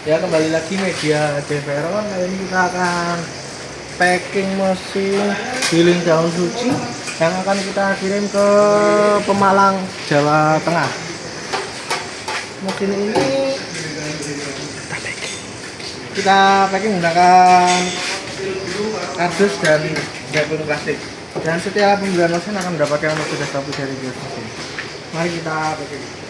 Ya kembali lagi media Deveron. Kali ini kita akan packing mesin giling daun Fuji yang akan kita kirim ke Pemalang, Jawa Tengah. Mesin ini kita packing menggunakan kardus dan gabung plastik. Dan setiap pembelian mesin akan mendapatkan notifikasi dari mesin. Mari kita packing.